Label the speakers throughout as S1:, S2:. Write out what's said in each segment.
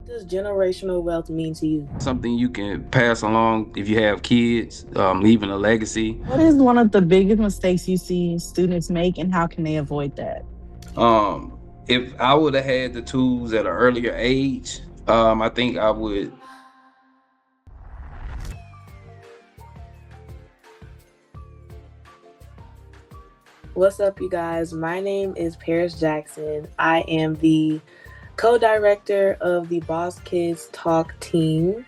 S1: Does generational wealth mean to you?
S2: Something you can pass along if you have kids, leaving a legacy.
S3: What is one of the biggest mistakes you see students make, and how can they avoid that?
S2: If I would have had the tools at an earlier age, I think I would.
S1: What's up, you guys? My name is Paris Jackson. I am the co-director of the Boss Kidz Talk team.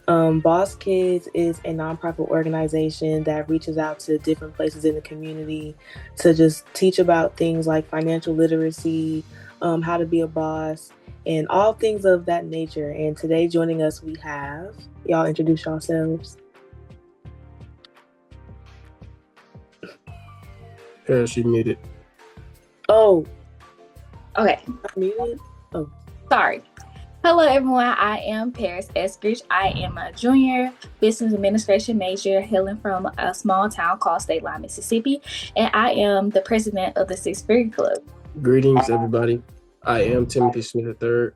S1: Boss Kids is a nonprofit organization that reaches out to different places in the community to just teach about things like financial literacy, how to be a boss, and all things of that nature. And today, joining us, we have y'all introduce yourselves.
S4: Paris, you muted.
S1: Oh,
S5: Okay,
S1: I'm muted. Oh,
S5: sorry. Hello, everyone. I am Paris Eskridge. I am a junior business administration major hailing from a small town called State Line, Mississippi, and I am the president of the Sixth Figure Club.
S4: Greetings, everybody. I am Timothy Smith III,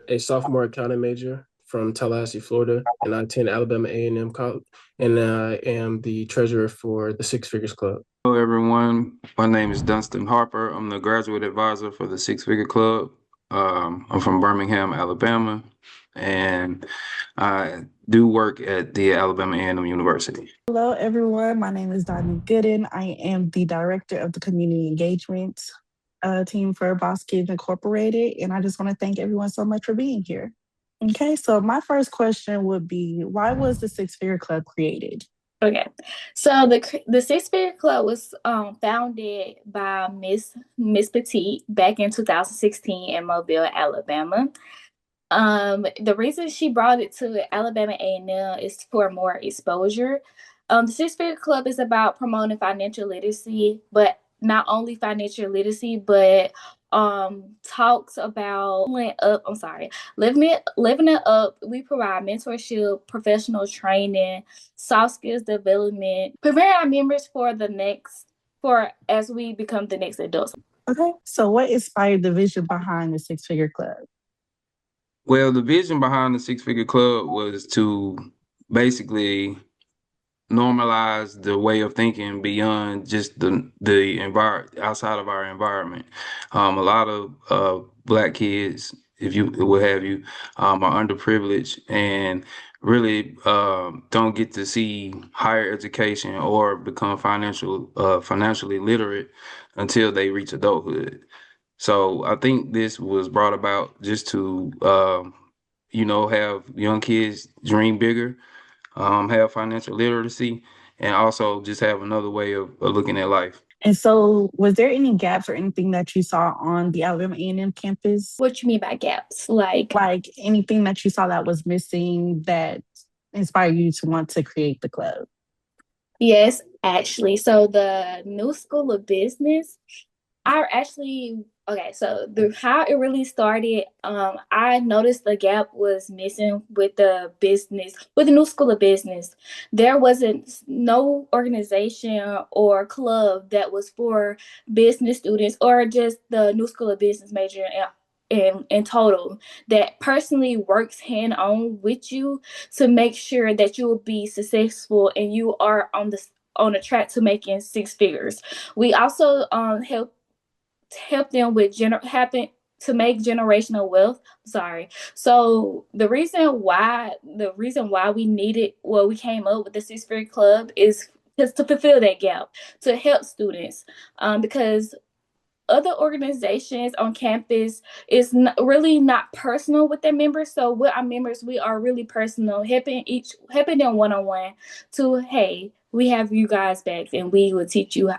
S4: a sophomore accounting major from Tallahassee, Florida, and I attend Alabama A&M College, and I am the treasurer for the Six Figures Club.
S2: Hello, everyone. My name is Dunstan Harper. I'm the graduate advisor for the Six Figure Club. I'm from Birmingham, Alabama, and I do work at the Alabama A&M University.
S3: Hello, everyone. My name is Diamond Gooden. I am the director of the community engagement team for Boss Kids Incorporated, and I just want to thank everyone so much for being here. Okay, so my first question would be, why was the Six Figure Club created?
S5: Okay, so the Six Figure Club was founded by Miss Petite back in 2016 in Mobile, Alabama. The reason she brought it to Alabama A&M is for more exposure. The Six Figure Club is about promoting financial literacy, but not only financial literacy, but talks about living it up. We provide mentorship, professional training, soft skills development, preparing our members for as we become the next adults.
S3: Okay, so what inspired the vision behind the Six Figure Club?
S2: Well, the vision behind the Six Figure Club was to basically normalize the way of thinking beyond just the environment outside of our environment. A lot of Black kids, if you will have you, are underprivileged and really don't get to see higher education or become financially literate until they reach adulthood. So I think this was brought about just to have young kids dream bigger, have financial literacy, and also just have another way of looking at life.
S3: And so, was there any gaps or anything that you saw on the Alabama A&M campus?
S5: What you mean by gaps?
S3: Like anything that you saw that was missing that inspired you to want to create the club?
S5: Yes, actually. So the New School of Business, I actually so how it really started, I noticed the gap was missing with the New School of Business. There wasn't no organization or club that was for business students or just the New School of Business major in total that personally works hand on with you to make sure that you will be successful and you are on the track to making six figures. We also help them with to make generational wealth. Sorry. So the reason why we came up with the Six Figure Club is just to fulfill that gap, to help students, because other organizations on campus is really not personal with their members. So with our members, we are really personal, helping them one-on-one to, hey, we have you guys back and we will teach you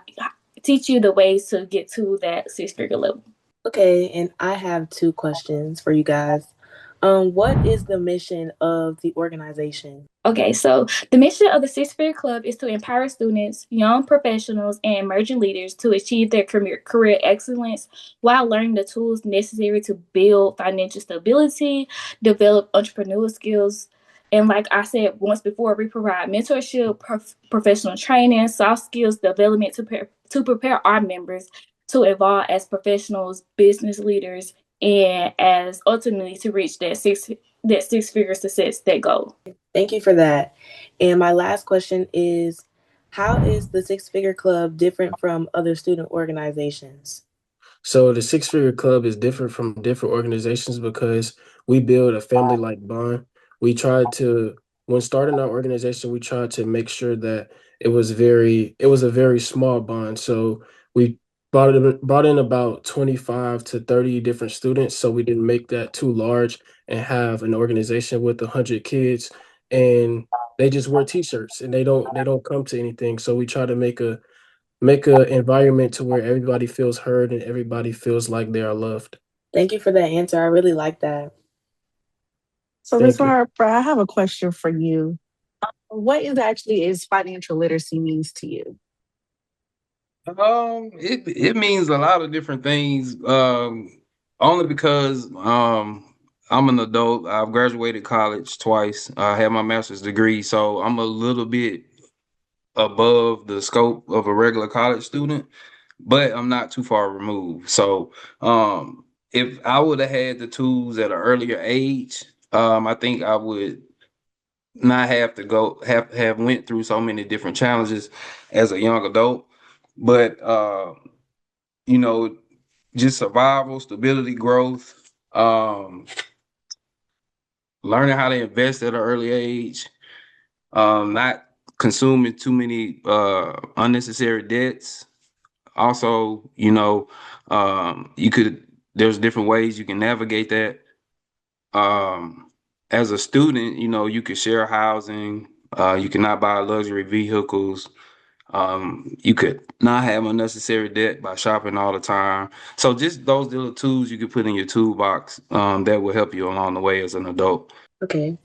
S5: the ways to get to that six-figure level.
S1: okay. And I have two questions for you guys. What is the mission of the organization?
S5: Okay, so the mission of the Six Figure Club is to empower students, young professionals, and emerging leaders to achieve their career excellence while learning the tools necessary to build financial stability, develop entrepreneurial skills. And like I said once before, we provide mentorship, professional training, soft skills development to prepare our members to evolve as professionals, business leaders, and as ultimately to reach that six-figure success, that goal.
S1: Thank you for that. And my last question is, how is the Six Figure Club different from other student organizations?
S4: So the Six Figure Club is different from different organizations because we build a family-like bond. We tried to, when starting our organization, we tried to make sure that it was a very small bond. So we brought in about 25 to 30 different students. So we didn't make that too large and have an organization with 100 kids and they just wear t-shirts and they don't come to anything. So we try to make a environment to where everybody feels heard and everybody feels like they are loved.
S1: Thank you for that answer. I really like that.
S3: So, Ms.
S4: Thank you.
S3: Harper, I have a question for you. What is financial literacy means to you?
S2: It means a lot of different things. Only because I'm an adult. I've graduated college twice. I have my master's degree, so I'm a little bit above the scope of a regular college student, but I'm not too far removed. So, if I would have had the tools at an earlier age, I think I would not have to have went through so many different challenges as a young adult. But you know, just survival, stability, growth, learning how to invest at an early age, not consuming too many unnecessary debts. Also, there's different ways you can navigate that. As a student, you could share housing, you cannot buy luxury vehicles. You could not have unnecessary debt by shopping all the time. So just those little tools you could put in your toolbox, that will help you along the way as an adult.
S1: Okay.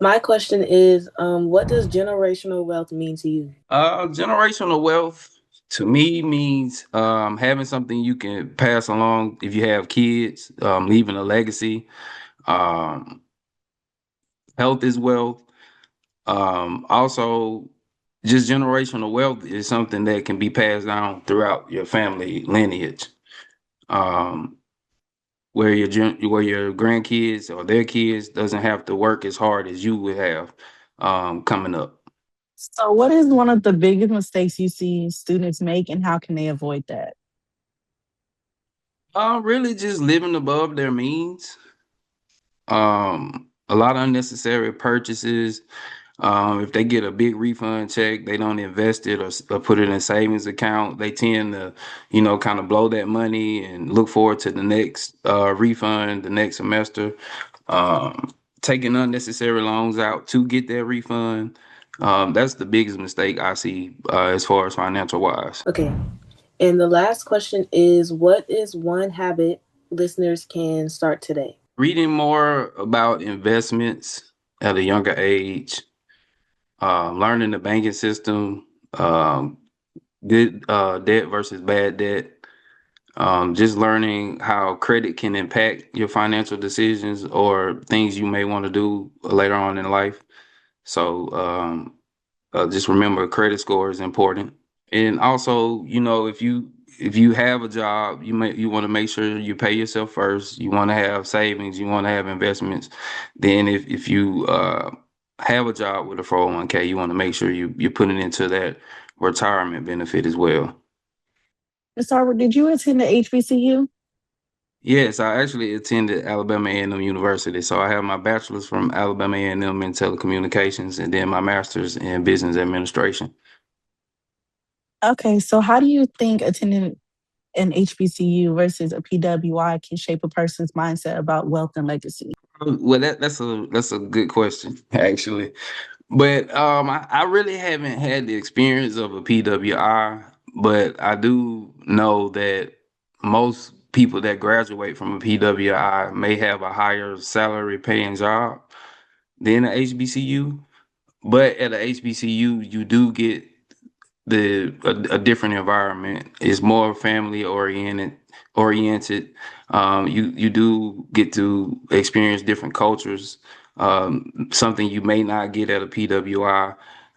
S1: My question is, what does generational wealth mean to you?
S2: Generational wealth to me means having something you can pass along if you have kids, leaving a legacy. Um, Health is wealth. Also, just generational wealth is something that can be passed down throughout your family lineage. Um, where your grandkids or their kids doesn't have to work as hard as you would have coming up.
S3: So, what is one of the biggest mistakes you see students make, and how can they avoid that?
S2: Really just living above their means. A lot of unnecessary purchases. If they get a big refund check, they don't invest it or put it in a savings account. They tend to, kind of blow that money and look forward to the next refund, the next semester. Taking unnecessary loans out to get that refund. That's the biggest mistake I see as far as financial wise.
S1: Okay. And the last question is, what is one habit listeners can start today?
S2: Reading more about investments at a younger age, learning the banking system, good debt versus bad debt, just learning how credit can impact your financial decisions or things you may want to do later on in life. So just remember, credit score is important. And also, if you have a job, you want to make sure you pay yourself first. You want to have savings. You want to have investments. Then if you have a job with a 401k, you want to make sure you're putting into that retirement benefit as well.
S3: Ms. Harper, did you attend the HBCU?
S2: Yes, I actually attended Alabama A&M University. So I have my bachelor's from Alabama A&M in telecommunications and then my master's in business administration.
S3: Okay, so how do you think attending an HBCU versus a PWI can shape a person's mindset about wealth and legacy?
S2: Well, that's a good question, actually. But I really haven't had the experience of a PWI, but I do know that most people that graduate from a PWI may have a higher salary paying job than an HBCU. But at a HBCU, you do get a different environment. It's more family oriented. You do get to experience different cultures, something you may not get at a PWI.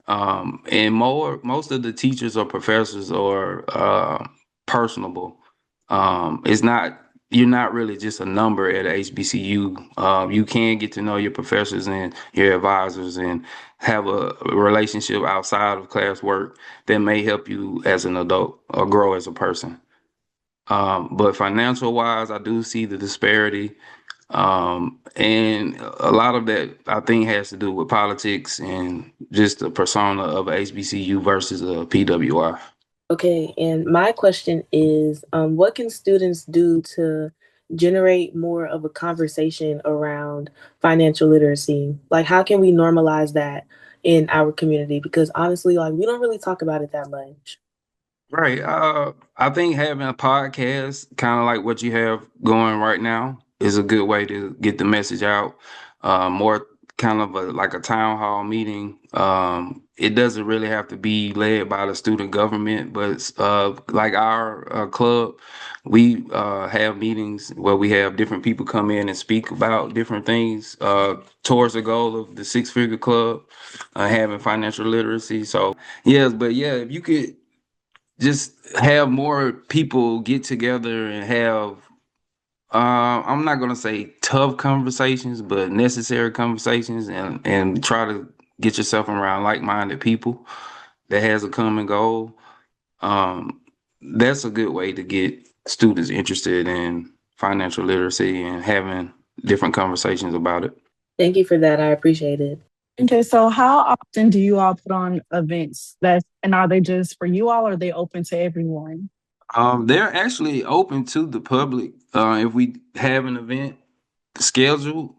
S2: And most of the teachers or professors are personable. It's not you're not really just a number at a HBCU. You can get to know your professors and your advisors and have a relationship outside of classwork that may help you as an adult or grow as a person. But financial wise, I do see the disparity. And a lot of that I think has to do with politics and just the persona of a HBCU versus a PWI.
S1: Okay, and my question is, what can students do to generate more of a conversation around financial literacy? Like, how can we normalize that in our community? Because honestly, like, we don't really talk about it that much.
S2: Right. I think having a podcast, kind of like what you have going right now, is a good way to get the message out. More kind of like a town hall meeting. It doesn't really have to be led by the student government, but like our club, we have meetings where we have different people come in and speak about different things towards the goal of the Six Figure Club, having financial literacy. So, yes, but yeah, if you could just have more people get together and have I'm not gonna say tough conversations, but necessary conversations, and try to get yourself around like-minded people that has a common goal. um that's a good way to get students interested in financial literacy and having different conversations about it.
S1: Thank you for that. I appreciate it.
S3: Okay, so how often do you all put on events and are they just for you all or are they open to everyone?
S2: They're actually open to the public. If we have an event scheduled,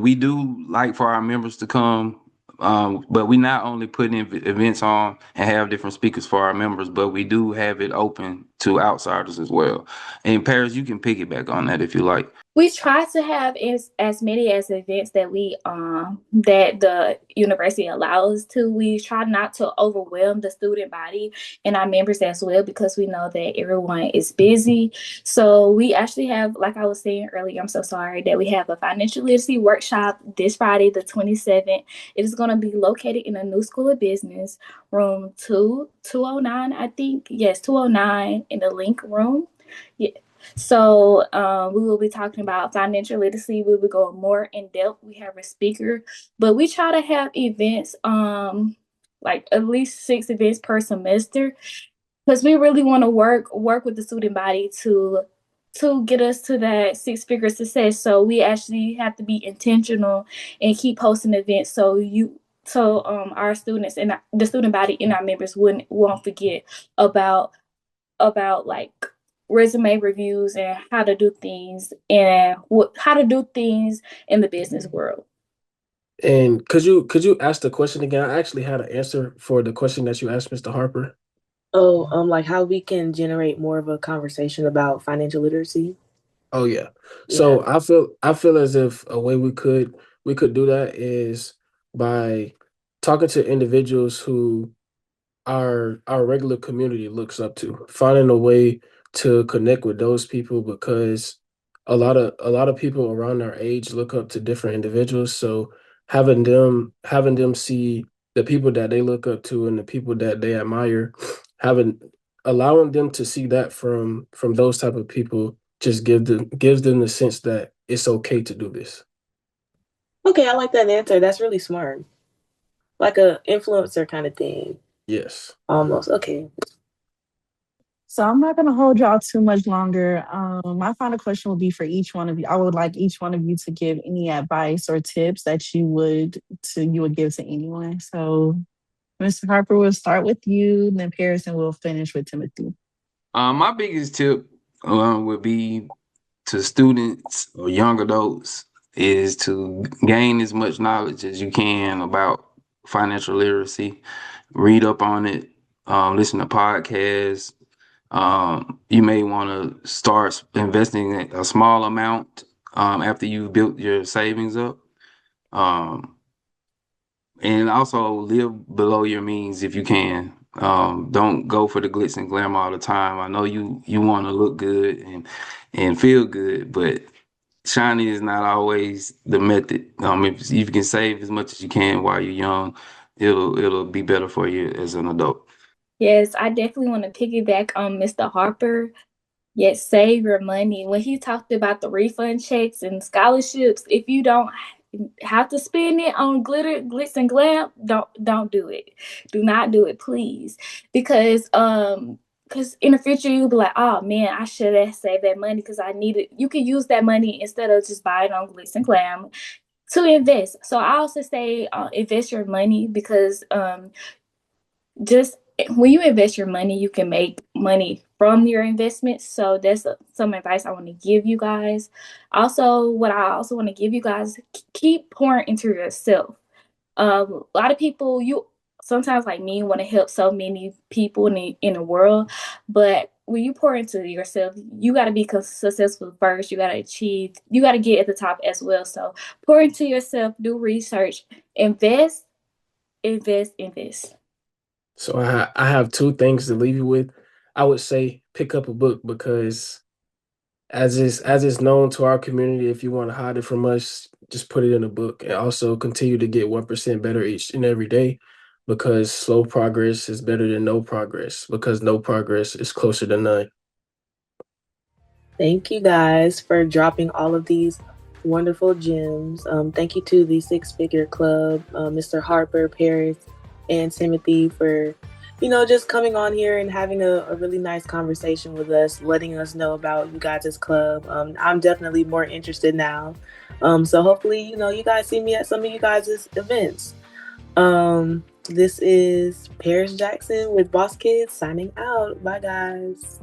S2: we do like for our members to come. But we not only put events on and have different speakers for our members, but we do have it open to outsiders as well. And Paris, you can piggyback on that if you like.
S5: We try to have as many as events that we that the university allows to. We try not to overwhelm the student body and our members as well, because we know that everyone is busy. So we actually have, like I was saying earlier, I'm so sorry, that we have a financial literacy workshop this Friday, the 27th. It is going to be located in the New School of Business, room 209, I think. Yes, 209 in the link room. Yeah. So we will be talking about financial literacy. We will go more in depth. We have a speaker, but we try to have events, like at least 6 events per semester, because we really want to work with the student body to get us to that 6-figure success. So we actually have to be intentional and keep hosting events so our students and the student body and our members won't forget about like resume reviews and how to do things and how to do things in the business world.
S4: And could you ask the question again? I actually had an answer for the question that you asked, Mr. Harper.
S1: Oh, like how we can generate more of a conversation about financial literacy.
S4: Oh yeah.
S1: Yeah.
S4: So I feel as if a way we could do that is by talking to individuals who our regular community looks up to, finding a way to connect with those people, because a lot of people around our age look up to different individuals. So having them see the people that they look up to and the people that they admire, having allowing them to see that from those type of people just gives them the sense that it's okay to do this.
S1: Okay, I like that answer. That's really smart. Like a influencer kind of thing.
S4: Yes.
S1: Almost. Okay.
S3: So I'm not going to hold y'all too much longer. My final question will be for each one of you. I would like each one of you to give any advice or tips that you would give to anyone. So, Mr. Harper, we'll start with you, then Paris, and we'll finish with Timothy.
S2: My biggest tip would be to students or young adults is to gain as much knowledge as you can about financial literacy. Read up on it, listen to podcasts. You may want to start investing a small amount after you've built your savings up. And also live below your means if you can. Don't go for the glitz and glamour all the time. I know you want to look good and feel good, but shiny is not always the method. If you can save as much as you can while you're young, it'll be better for you as an adult.
S5: Yes, I definitely want to piggyback on Mr. Harper. Yes, save your money. When he talked about the refund checks and scholarships, if you don't have to spend it on glitter, glitz, and glam, don't do it. Do not do it, please, because in the future you'll be like, oh man, I should have saved that money because I need it. You can use that money instead of just buying on glitz and glam to invest. So I also say invest your money because just when you invest your money, you can make money from your investments. So that's some advice I want to give you guys. Also, what I also want to give you guys, keep pouring into yourself. A lot of people, you sometimes like me, want to help so many people in the world, but when you pour into yourself, you got to be successful first. You got to achieve. You got to get at the top as well. So pour into yourself. Do research. Invest. Invest. Invest.
S4: So I have two things to leave you with. I would say pick up a book because as is known to our community, if you want to hide it from us, just put it in a book, and also continue to get 1% better each and every day, because slow progress is better than no progress, because no progress is closer to none.
S1: Thank you guys for dropping all of these wonderful gems. Thank you to the Six Figure Club, Mr. Harper, Paris, and Timothy for, just coming on here and having a really nice conversation with us, letting us know about you guys' club. I'm definitely more interested now. So hopefully, you guys see me at some of you guys' events. This is Paris Jackson with Boss Kidz signing out. Bye, guys.